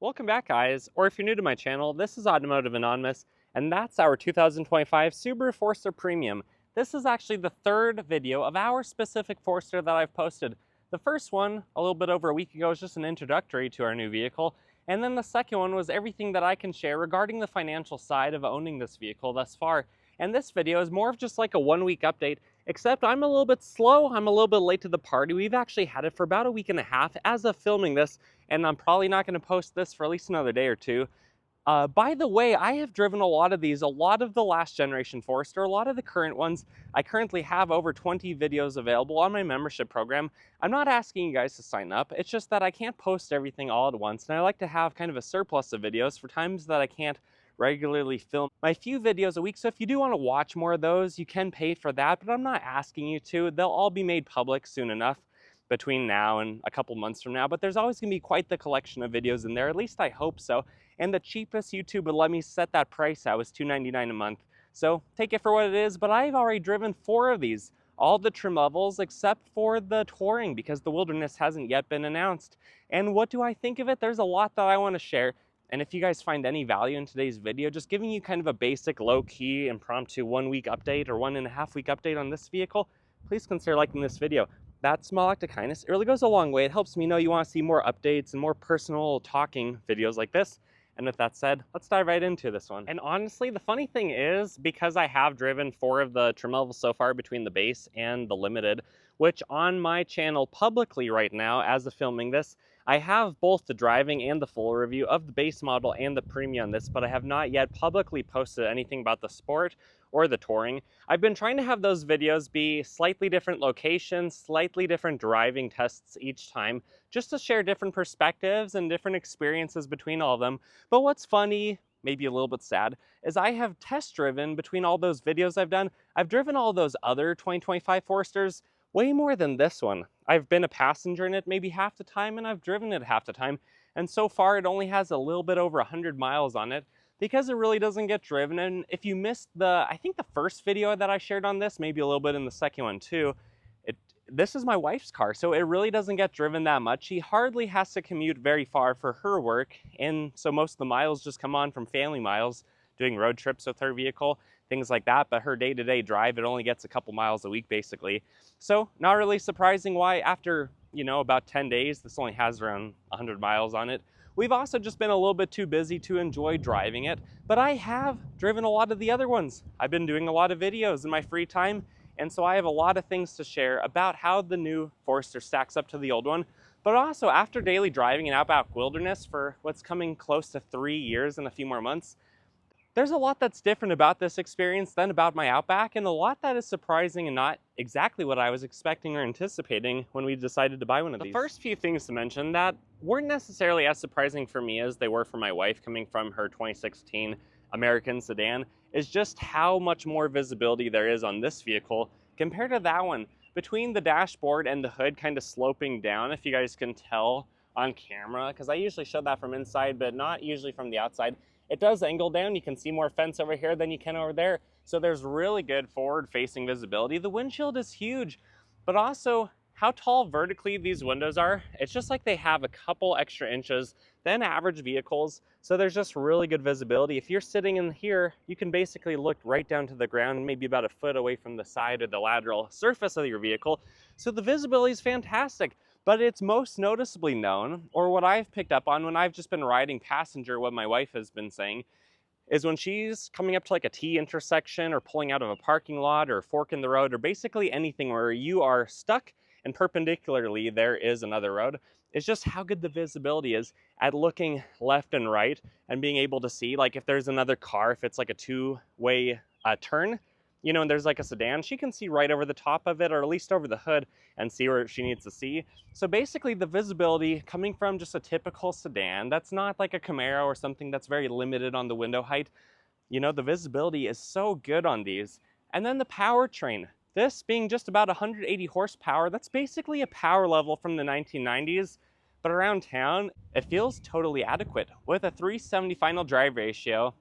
Welcome back, guys, or if you're new to my channel, this is Automotive Anonymous, and that's our 2025 Subaru Forester Premium. This is actually the third video of our specific Forester that I've posted. The first one, a little bit over a week ago, was just an introductory to our new vehicle, and then the second one was everything that I can share regarding the financial side of owning this vehicle thus far. And this video is more of just like a 1 week update, except I'm a little bit slow, I'm a little bit late to the party. We've actually had it for about a week and a half as of filming this, and I'm probably not going to post this for at least another day or two. By the way, I have driven a lot of these, a lot of the last generation Forester, a lot of the current ones. I currently have over 20 videos available on my membership program. I'm not asking you guys to sign up, it's just that I can't post everything all at once, and I like to have kind of a surplus of videos for times that I can't regularly film my few videos a week. So if you do want to watch more of those, you can pay for that, but I'm not asking you to. They'll all be made public soon enough between now and a couple months from now, but there's always going to be quite the collection of videos in there, at least I hope so. And the cheapest YouTube would let me set that price out was $2.99 a month. So take it for what it is, but I've already driven 4 of these, all the trim levels except for the Touring, because the Wilderness hasn't yet been announced. And what do I think of it? There's a lot that I want to share. And if you guys find any value in today's video, just giving you kind of a basic, low-key, impromptu 1 week update or 1.5 week update on this vehicle, please consider liking this video. That small act of kindness, it really goes a long way. It helps me know you want to see more updates and more personal talking videos like this. And with that said, let's dive right into this one. And honestly, the funny thing is, because I have driven 4 of the trim levels so far between the base and the limited, which on my channel publicly right now, as of filming this, I have both the driving and the full review of the base model and the Premium on this, but I have not yet publicly posted anything about the Sport or the Touring. I've been trying to have those videos be slightly different locations, slightly different driving tests each time, just to share different perspectives and different experiences between all of them. But what's funny, maybe a little bit sad, is I have test driven between all those videos I've done. I've driven all those other 2025 Foresters way more than this one. I've been a passenger in it maybe half the time, and I've driven it half the time. And so far it only has a little bit over 100 miles on it because it really doesn't get driven. And if you missed I think the first video that I shared on this, maybe a little bit in the second one too, this is my wife's car, so it really doesn't get driven that much. She hardly has to commute very far for her work, and so most of the miles just come on from family miles, doing road trips with her vehicle, things like that. But her day-to-day drive, it only gets a couple miles a week basically. So not really surprising why after, about 10 days, this only has around 100 miles on it. We've also just been a little bit too busy to enjoy driving it, but I have driven a lot of the other ones. I've been doing a lot of videos in my free time, and so I have a lot of things to share about how the new Forester stacks up to the old one. But also, after daily driving in Outback Wilderness for what's coming close to 3 years and a few more months, there's a lot that's different about this experience than about my Outback, and a lot that is surprising and not exactly what I was expecting or anticipating when we decided to buy one of these. The first few things to mention that weren't necessarily as surprising for me as they were for my wife coming from her 2016 American sedan is just how much more visibility there is on this vehicle compared to that one. Between the dashboard and the hood kind of sloping down, if you guys can tell on camera, because I usually show that from inside, but not usually from the outside. It does angle down. You can see more fence over here than you can over there. So there's really good forward-facing visibility. The windshield is huge, but also how tall vertically these windows are. It's just like they have a couple extra inches than average vehicles. So there's just really good visibility. If you're sitting in here, you can basically look right down to the ground, maybe about a foot away from the side or the lateral surface of your vehicle. So the visibility is fantastic. But it's most noticeably known, or what I've picked up on when I've just been riding passenger, what my wife has been saying, is when she's coming up to like a T intersection or pulling out of a parking lot or fork in the road or basically anything where you are stuck and perpendicularly there is another road, is just how good the visibility is at looking left and right and being able to see, like if there's another car, if it's like a two-way turn, and there's like a sedan, she can see right over the top of it, or at least over the hood, and see where she needs to see. So basically the visibility coming from just a typical sedan, that's not like a Camaro or something that's very limited on the window height. The visibility is so good on these. And then the powertrain, this being just about 180 horsepower, that's basically a power level from the 1990s, but around town, it feels totally adequate. With a 370 final drive ratio,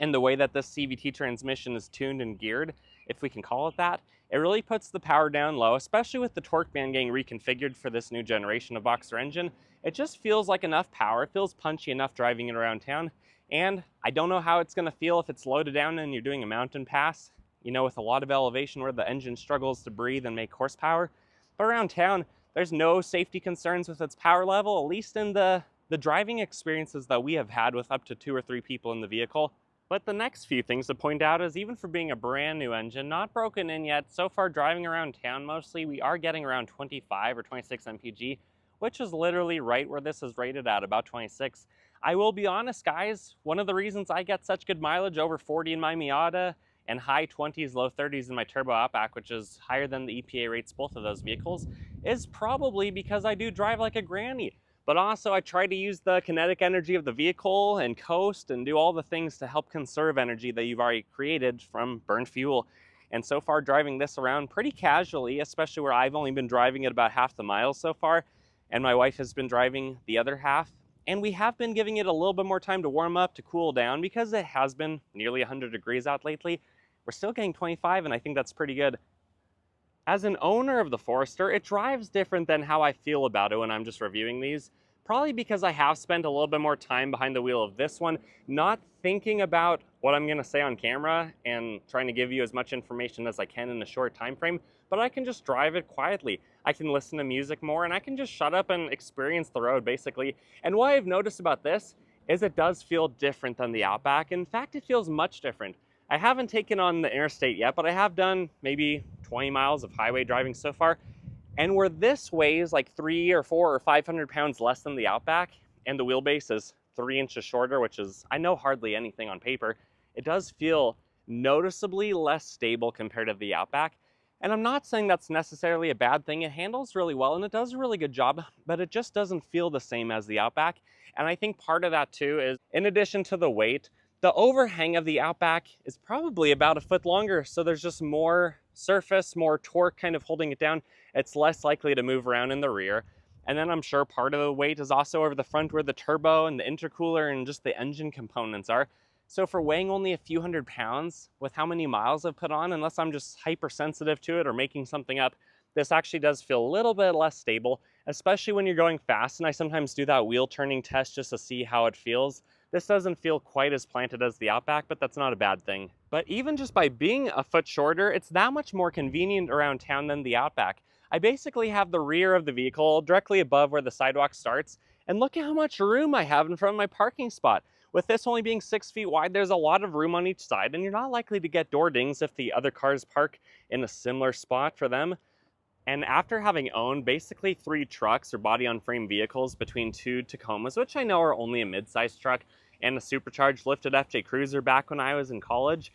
and the way that this CVT transmission is tuned and geared, if we can call it that. It really puts the power down low, especially with the torque band getting reconfigured for this new generation of boxer engine. It just feels like enough power. It feels punchy enough driving it around town. And I don't know how it's going to feel if it's loaded down and you're doing a mountain pass, with a lot of elevation where the engine struggles to breathe and make horsepower. But around town, there's no safety concerns with its power level, at least in the driving experiences that we have had with up to 2 or 3 people in the vehicle. But the next few things to point out is, even for being a brand new engine, not broken in yet, so far driving around town mostly, we are getting around 25 or 26 mpg, which is literally right where this is rated at, about 26. I will be honest, guys, one of the reasons I get such good mileage, over 40 in my Miata, and high 20s, low 30s in my Turbo Outback, which is higher than the EPA rates both of those vehicles, is probably because I do drive like a granny. But also I try to use the kinetic energy of the vehicle and coast and do all the things to help conserve energy that you've already created from burned fuel. And so far, driving this around pretty casually, especially where I've only been driving it about half the miles so far, and my wife has been driving the other half. And we have been giving it a little bit more time to warm up, to cool down, because it has been nearly 100 degrees out lately. We're still getting 25, and I think that's pretty good. As an owner of the Forester, it drives different than how I feel about it when I'm just reviewing these. Probably because I have spent a little bit more time behind the wheel of this one, not thinking about what I'm going to say on camera and trying to give you as much information as I can in a short time frame, but I can just drive it quietly. I can listen to music more, and I can just shut up and experience the road, basically. And what I've noticed about this is it does feel different than the Outback. In fact, it feels much different. I haven't taken on the interstate yet, but I have done maybe 20 miles of highway driving so far. And where this weighs like 3 or 4 or 500 pounds less than the Outback, and the wheelbase is 3 inches shorter, which is, I know, hardly anything on paper, it does feel noticeably less stable compared to the Outback. And I'm not saying that's necessarily a bad thing. It handles really well and it does a really good job, but it just doesn't feel the same as the Outback. And I think part of that too is, in addition to the weight, the overhang of the Outback is probably about 1 foot longer, so there's just more surface, more torque kind of holding it down. It's less likely to move around in the rear. And then I'm sure part of the weight is also over the front where the turbo and the intercooler and just the engine components are. So for weighing only a few hundred pounds, with how many miles I've put on, unless I'm just hypersensitive to it or making something up, this actually does feel a little bit less stable, especially when you're going fast. And I sometimes do that wheel turning test just to see how it feels. This doesn't feel quite as planted as the Outback, but that's not a bad thing. But even just by being a foot shorter, it's that much more convenient around town than the Outback. I basically have the rear of the vehicle directly above where the sidewalk starts, and look at how much room I have in front of my parking spot. With this only being 6 feet wide, there's a lot of room on each side, and you're not likely to get door dings if the other cars park in a similar spot for them. And after having owned basically 3 trucks or body-on-frame vehicles between 2 Tacomas, which I know are only a mid-sized truck, and a supercharged lifted FJ Cruiser back when I was in college,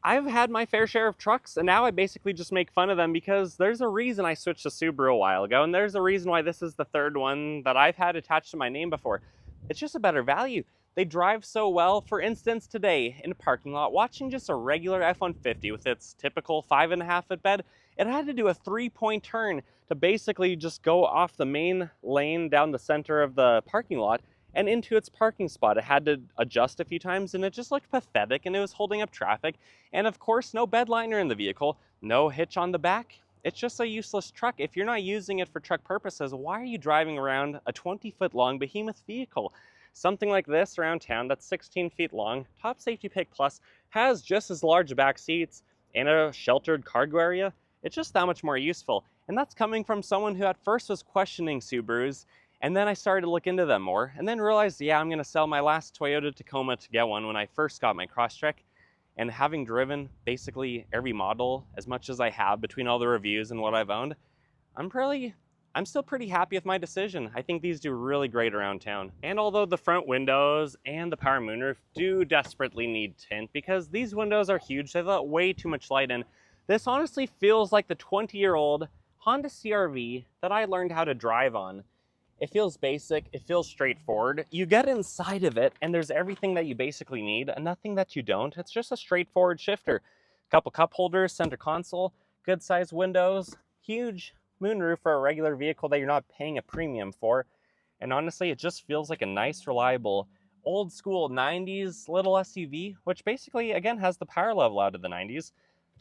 I've had my fair share of trucks, and now I basically just make fun of them because there's a reason I switched to Subaru a while ago, and there's a reason why this is the 3rd one that I've had attached to my name before. It's just a better value. They drive so well. For instance, today in a parking lot, watching just a regular F-150 with its typical 5.5 foot bed, it had to do a 3-point turn to basically just go off the main lane down the center of the parking lot and into its parking spot. It had to adjust a few times, and it just looked pathetic, and it was holding up traffic. And of course, no bed liner in the vehicle, no hitch on the back. It's just a useless truck. If you're not using it for truck purposes, why are you driving around a 20-foot long behemoth vehicle? Something like this around town that's 16 feet long, Top Safety Pick Plus, has just as large back seats and a sheltered cargo area. It's just that much more useful. And that's coming from someone who at first was questioning Subarus, and then I started to look into them more, and then realized, yeah, I'm going to sell my last Toyota Tacoma to get one when I first got my Crosstrek. And having driven basically every model as much as I have between all the reviews and what I've owned, I'm still pretty happy with my decision. I think these do really great around town. And although the front windows and the power moonroof do desperately need tint, because these windows are huge, they let way too much light in, this honestly feels like the 20-year-old Honda CR-V that I learned how to drive on. It feels basic, it feels straightforward. You get inside of it and there's everything that you basically need and nothing that you don't. It's just a straightforward shifter. Couple cup holders, center console, good sized windows, huge moonroof for a regular vehicle that you're not paying a premium for. And honestly, it just feels like a nice, reliable, old school 90s little SUV, which basically, again, has the power level out of the 90s.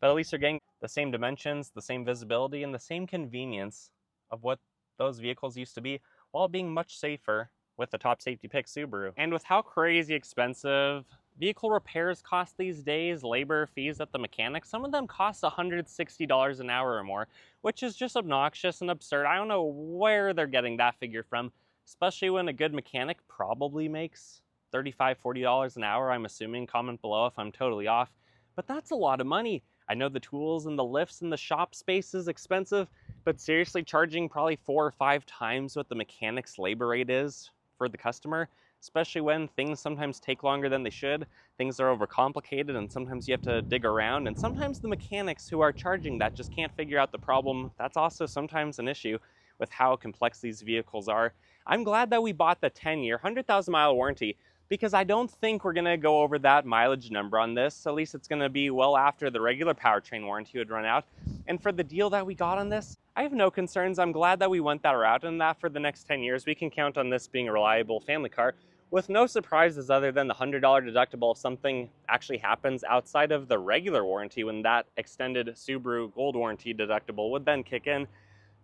but at least you're getting the same dimensions, the same visibility, and the same convenience of what those vehicles used to be, while being much safer with the top safety pick Subaru. And with how crazy expensive vehicle repairs cost these days, labor fees at the mechanic, some of them cost $160 an hour or more, which is just obnoxious and absurd. I don't know where they're getting that figure from, especially when a good mechanic probably makes $35, $40 an hour, I'm assuming. Comment below if I'm totally off. But that's a lot of money. I know the tools and the lifts and the shop space is expensive, but seriously, charging probably 4 or 5 times what the mechanic's labor rate is for the customer, especially when things sometimes take longer than they should, things are overcomplicated, and sometimes you have to dig around, and sometimes the mechanics who are charging that just can't figure out the problem. That's also sometimes an issue with how complex these vehicles are. I'm glad that we bought the 10-year, 100,000 mile warranty, because I don't think we're gonna go over that mileage number on this. At least it's gonna be well after the regular powertrain warranty would run out. And for the deal that we got on this, I have no concerns. I'm glad that we went that route, and that for the next 10 years, we can count on this being a reliable family car with no surprises other than the $100 deductible if something actually happens outside of the regular warranty, when that extended Subaru Gold warranty deductible would then kick in.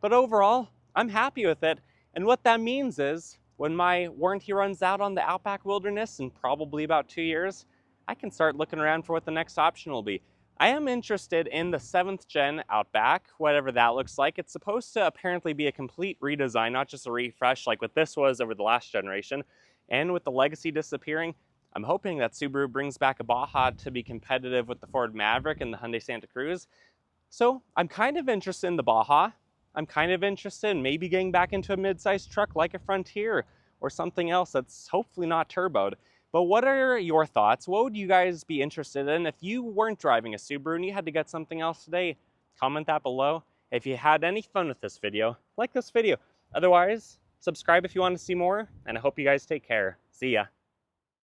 But overall, I'm happy with it. And what that means is, when my warranty runs out on the Outback Wilderness in probably about 2 years, I can start looking around for what the next option will be. I am interested in the 7th gen Outback, whatever that looks like. It's supposed to apparently be a complete redesign, not just a refresh like what this was over the last generation. And with the legacy disappearing, I'm hoping that Subaru brings back a Baja to be competitive with the Ford Maverick and the Hyundai Santa Cruz. So I'm kind of interested in the Baja. I'm kind of interested in maybe getting back into a mid-sized truck like a Frontier or something else that's hopefully not turboed. But what are your thoughts? What would you guys be interested in if you weren't driving a Subaru and you had to get something else today? Comment that below. If you had any fun with this video, like this video. Otherwise, subscribe if you want to see more, and I hope you guys take care. See ya.